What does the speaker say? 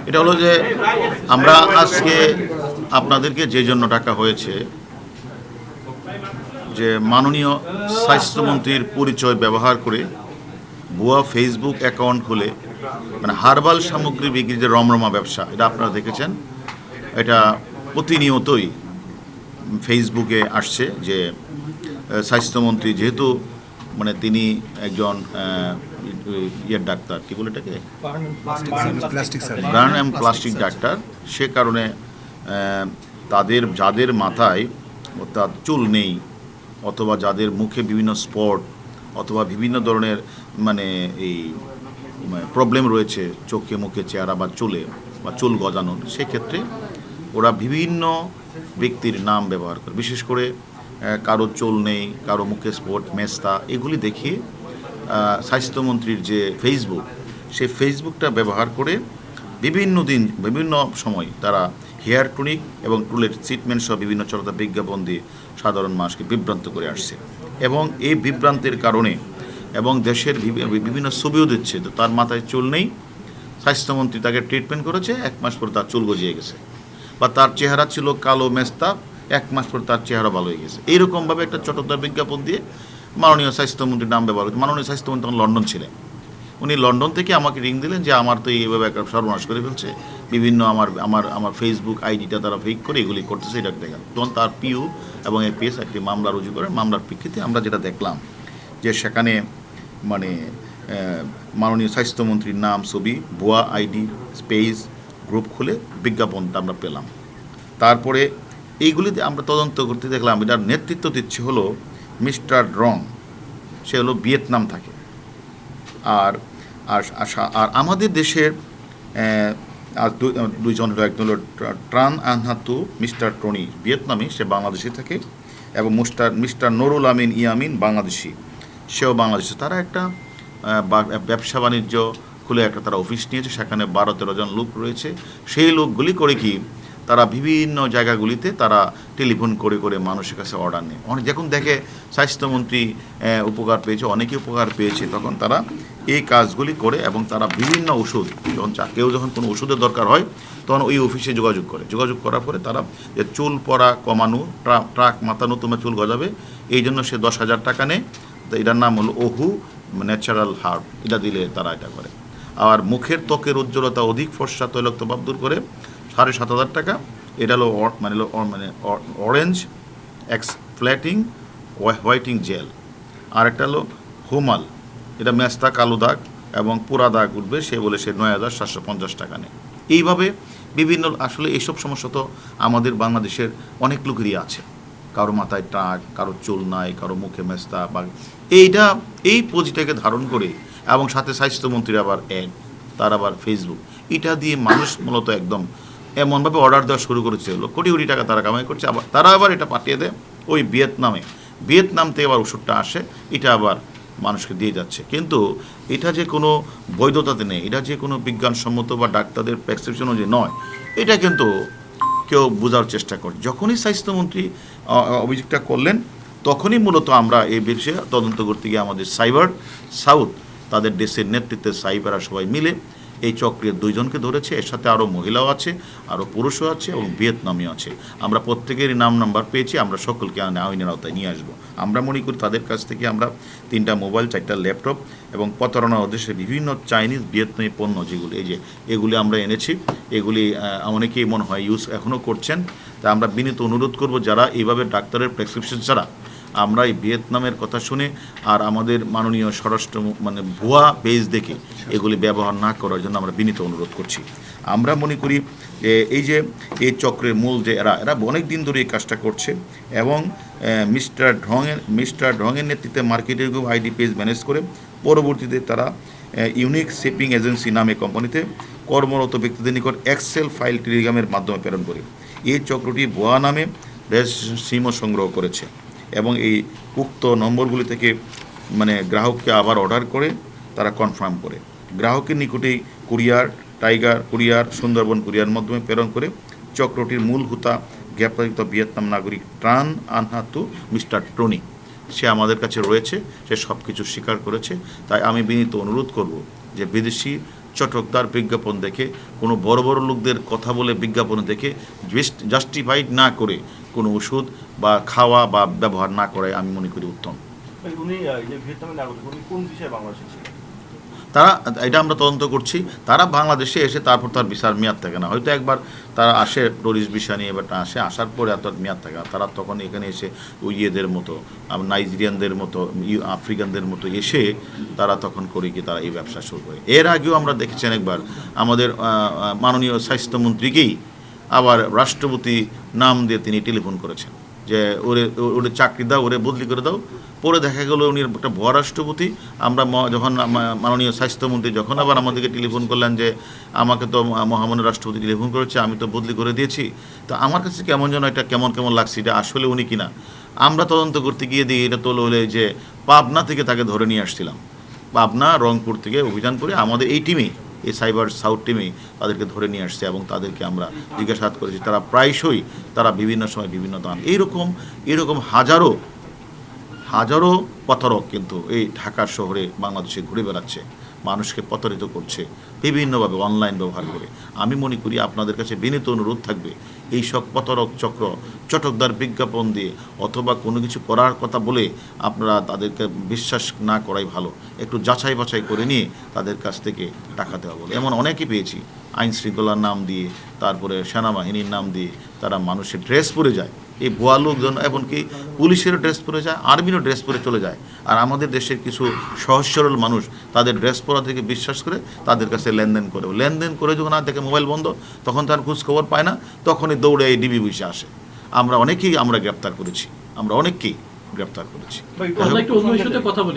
এটা হলো যে আমরা আজকে আপনাদেরকে যে জন্য ডাকা হয়েছে যে মাননীয় স্বাস্থ্যমন্ত্রীর পরিচয় ব্যবহার করে ভুয়া ফেসবুক অ্যাকাউন্ট খুলে মানে হার্বাল সামগ্রী বিক্রির যে রমরমা ব্যবসা, এটা আপনারা দেখেছেন। এটা প্রতিনিয়তই ফেসবুকে আসছে যে স্বাস্থ্যমন্ত্রী যেহেতু মানে তিনি একজন ইয়ের ডাক্তার, কী বলে এটাকে, বার্ন অ্যান্ড প্লাস্টিক ডাক্তার, সে কারণে যাদের মাথায় অর্থাৎ চুল নেই অথবা যাদের মুখে বিভিন্ন স্পট অথবা বিভিন্ন ধরনের মানে এই প্রবলেম রয়েছে চোখে মুখে চেহারা বা চুলে বা চুল গজানোর, সেক্ষেত্রে ওরা বিভিন্ন ব্যক্তির নাম ব্যবহার করে, বিশেষ করে কারো চুল নেই, কারো মুখে স্পট, মেস্তা, এগুলি দেখিয়ে স্বাস্থ্যমন্ত্রীর যে ফেসবুক, সেই ফেসবুকটা ব্যবহার করে বিভিন্ন সময় তারা হেয়ার টনিক এবং টুলের ট্রিটমেন্ট সহ বিভিন্ন চলতা বিজ্ঞাপন দিয়ে সাধারণ মানুষকে বিভ্রান্ত করে আসছে। এবং এই বিভ্রান্তের কারণে এবং দেশের বিভিন্ন ছবিও দিচ্ছে, তো তার মাথায় চুল নেই, স্বাস্থ্যমন্ত্রী তাকে ট্রিটমেন্ট করেছে, 1 মাস পর তার চুল গজিয়ে গেছে, বা তার চেহারা ছিল কালো মেস্তা, 1 মাস পর তার চেহারা ভালো হয়ে গেছে। এইরকমভাবে একটা চটকদার বিজ্ঞাপন দিয়ে মাননীয় স্বাস্থ্যমন্ত্রীর নাম ব্যবহার করছে। মাননীয় স্বাস্থ্যমন্ত্রী তখন লন্ডন ছিলেন, উনি লন্ডন থেকে আমাকে রিং দিলেন যে আমার তো এইভাবে একটা সর্বনাশ করে ফেলছে, বিভিন্ন আমার ফেসবুক আইডিটা তারা ফেক করে এগুলি করতেছে, এটা দেখেন। তখন তার পিইউ এবং এপিএস একটি মামলা রুজু করেন। মামলার প্রেক্ষিতে আমরা যেটা দেখলাম যে সেখানে মানে মাননীয় স্বাস্থ্যমন্ত্রীর নাম, ছবি, ভুয়া আইডি, স্পেস, গ্রুপ খুলে বিজ্ঞাপনটা আমরা পেলাম। তারপরে এইগুলিতে আমরা তদন্ত করতে দেখলাম এটার নেতৃত্ব দিচ্ছে হলো মিস্টার রং, সে হলো ভিয়েতনাম থাকে। আর আর আমাদের দেশের দুইজন হলো, একজন হলো ট্রান আনহাতু মিস্টার টনি, ভিয়েতনামি, সে বাংলাদেশে থাকে, এবং মিস্টার নুরুল আমিন ইয়ামিন, বাংলাদেশি, সেও বাংলাদেশে। তারা একটা ব্যবসা বাণিজ্য খুলে একটা তারা অফিস নিয়েছে, সেখানে 12-13 জন লোক রয়েছে। সেই লোকগুলি করে কি তারা বিভিন্ন জায়গাগুলিতে তারা টেলিফোন করে করে মানুষের কাছে অর্ডার নেয়। যখন দেখে স্বাস্থ্যমন্ত্রী উপকার পেয়েছে, অনেকে উপকার পেয়েছে, তখন তারা এই কাজগুলি করে এবং তারা বিভিন্ন ওষুধ কেউ যখন কোনো ওষুধের দরকার হয় তখন ওই অফিসে যোগাযোগ করার পরে তারা যে চুল পড়া কমানো, ট্রাক মাতানো, তোমার চুল গজাবে, এই জন্য সে 10,000 টাকা নেয়। তো এটার নাম হলো ওহু ন্যাচারাল হার্ব, এটা দিলে তারা এটা করে। আর মুখের ত্বকের উজ্জ্বলতা অধিক ফর্সা তৈলাক্তভাব দূর করে 7,500 টাকা। এটা হলো অরেঞ্জ এক্সফ্ল্যাটিং হোয়াইটিং জেল। আর একটা হলো হুমাল, এটা মেস্তা, কালো দাগ এবং পোড়া দাগ উঠবে, সে বলে সে 9,750 টাকা নেয়। এইভাবে বিভিন্ন, আসলে এইসব সমস্যা তো আমাদের বাংলাদেশের অনেক লোকেরই আছে, কারো মাথায় টাক, কারো চুল নাই, কারো মুখে মেস্তা, বা এই পুঁজিটাকে ধারণ করে এবং সাথে স্বাস্থ্যমন্ত্রীর আবার তার আবার ফেসবুক, এটা দিয়ে মানুষ মূলত একদম এমনভাবে অর্ডার দেওয়া শুরু করেছে, কোটি কোটি টাকা তারা কামাই করছে। তারা আবার এটা পাঠিয়ে দেয় ওই ভিয়েতনাম থেকে আবার ওষুধটা আসে, এটা আবার মানুষকে দিয়ে যাচ্ছে। কিন্তু এটা যে কোনো বৈধতাতে নেই, এটা যে কোনো বিজ্ঞানসম্মত বা ডাক্তারদের প্রেসক্রিপশন অনুযায়ী নয়, এটা কিন্তু কেউ বোঝার চেষ্টা করে। যখনই স্বাস্থ্যমন্ত্রী অভিযোগটা করলেন, তখনই মূলত আমরা এই বিষয়ে তদন্ত করতে গিয়ে আমাদের সাইবার সাউথ, তাদের দেশের নেতৃত্বে সাইবাররা সবাই মিলে এই চক্রের 2 জনকে ধরেছে। এর সাথে আরও মহিলাও আছে, আরও পুরুষও আছে এবং ভিয়েতনামিও আছে। আমরা প্রত্যেকেরই নাম্বার পেয়েছি, আমরা সকলকে আইনের আওতায় নিয়ে আসবো। আমরা মনে করি তাদের কাছ থেকে আমরা 3টা মোবাইল, 4টা ল্যাপটপ এবং প্রতারণার উদ্দেশ্যে বিভিন্ন চাইনিজ ভিয়েতনামি পণ্য যেগুলি এগুলি আমরা এনেছি, এগুলি অনেকেই মনে হয় ইউজ এখনও করছেন। তা আমরা বিনীত অনুরোধ করব, যারা এইভাবে ডাক্তারের প্রেসক্রিপশন ছাড়া আমরা এই ভিয়েতনামের কথা শুনে আর আমাদের মাননীয় স্বরাষ্ট্র ভুয়া পেজ দেখে এগুলি ব্যবহার না করার জন্য আমরা বিনীত অনুরোধ করছি। আমরা মনে করি এই চক্রের মূল যে এরা অনেক দিন ধরে এই কাজটা করছে এবং মিস্টার ঢঙের নেতৃত্বে marketing group ID page manage করে পরবর্তীতে তারা ইউনিক শিপিং এজেন্সি নামে কোম্পানিতে কর্মরত ব্যক্তিদের নিকট এক্সেল ফাইল টেলিগ্রামের মাধ্যমে প্রেরণ করে এই চক্রটি ভুয়া নামে রেজিস্ট্রেশন সিমও সংগ্রহ করেছে এবং এই উক্ত নম্বরগুলি থেকে গ্রাহককে আবার অর্ডার করে তারা কনফার্ম করে গ্রাহকের নিকটেই টাইগার কুরিয়ার, সুন্দরবন কুরিয়ার মাধ্যমে প্রেরণ করে চক্রটির মূল হুতা গ্রেপ্তারকৃত ভিয়েতনাম নাগরিক ট্রান আনহাতু মিস্টার টনি। সে আমাদের কাছে রয়েছে, সে সব কিছু স্বীকার করেছে। তাই আমি বিনীত অনুরোধ করব যে বিদেশি চটকদার বিজ্ঞাপন দেখে, কোনো বড় বড় লোকদের কথা বলে বিজ্ঞাপন দেখে জাস্টিফাইড না করে কোনো ওষুধ বা খাওয়া বা ব্যবহার না করাই আমি মনে করি উত্তম। উনি যে ভিয়েতনামের নাগরিক, উনি কোন বিষয়ে বাংলাদেশে ছিলেন? তারা, এটা আমরা তদন্ত করছি, তারা বাংলাদেশে এসে তারপর তার ভিসার মেয়াদ থাকে না। হয়তো একবার তারা আসে টুরিস্ট ভিসা নিয়ে, এবার আসার পরে আর তার মেয়াদ থাকে না। তারা তখন এখানে এসে ওই ইয়েদের মতো, নাইজেরিয়ানদের মতো, আফ্রিকানদের মতো এসে তারা তখন করে কি তারা এই ব্যবসা শুরু করে। এর আগেও আমরা দেখেছেন একবার আমাদের মাননীয় স্বাস্থ্যমন্ত্রীকেই আবার রাষ্ট্রপতি নাম দিয়ে তিনি টেলিফোন করেছেন যে ওরে চাকরি দাও, ওরে বদলি করে দাও। পরে দেখা গেল উনি একটা ভুয়া রাষ্ট্রপতি। আমরা যখন মাননীয় স্বাস্থ্যমন্ত্রী যখন আবার আমাদেরকে টেলিফোন করলেন যে আমাকে তো মহামান্য রাষ্ট্রপতি টেলিফোন করেছে, আমি তো বদলি করে দিয়েছি। তো আমার কাছে কেমন যেন এটা কেমন লাগছে, এটা আসলে উনি কিনা। আমরা তদন্ত করতে গিয়ে দিই এটা তোল হলে যে পাবনা থেকে তাকে ধরে নিয়ে আসছিলাম, পাবনা রংপুর থেকে অভিযান করে আমাদের এই টিমেই, এই সাইবার সাউথ টিমেই তাদেরকে ধরে নিয়ে আসছে এবং তাদেরকে আমরা জিজ্ঞাসাবাদ করেছি। তারা প্রায়শই তারা বিভিন্ন সময় বিভিন্ন দান এইরকম হাজারো প্রতারক কিন্তু এই ঢাকা শহরে বাংলাদেশে ঘুরে বেড়াচ্ছে, মানুষকে প্রতারিত করছে বিভিন্নভাবে অনলাইন ব্যবহার করে। আমি মনে করি আপনাদের কাছে বিনীত অনুরোধ থাকবে, এই সব প্রতারক চক্র চটকদার বিজ্ঞাপন দিয়ে অথবা কোনো কিছু করার কথা বলে আপনারা তাদেরকে বিশ্বাস না করাই ভালো। একটু যাচাই বাছাই করে নিয়ে তাদের কাছ থেকে টাকা দেওয়া বলে। এমন অনেকেই পেয়েছি আইন শৃঙ্খলার নাম দিয়ে, তারপরে সেনাবাহিনীর নাম দিয়ে তারা মানুষের ড্রেস পরে যায়। এই ভুয়া লোকজন এমনকি পুলিশেরও ড্রেস পরে যায়, আর্মিরও ড্রেস পরে চলে যায়। আর আমাদের দেশের কিছু সহজ সরল মানুষ তাদের ড্রেস পরা থেকে বিশ্বাস করে তাদের কাছে লেনদেন করে যখন আর দেখে মোবাইল বন্ধ, তখন তার খোঁজ খবর পায় না, তখনই দৌড়ে এই ডিবি বসে আসে। আমরা অনেককেই গ্রেপ্তার করেছি। ভাই, একটু অন্য ইস্যুতে কথা বলি।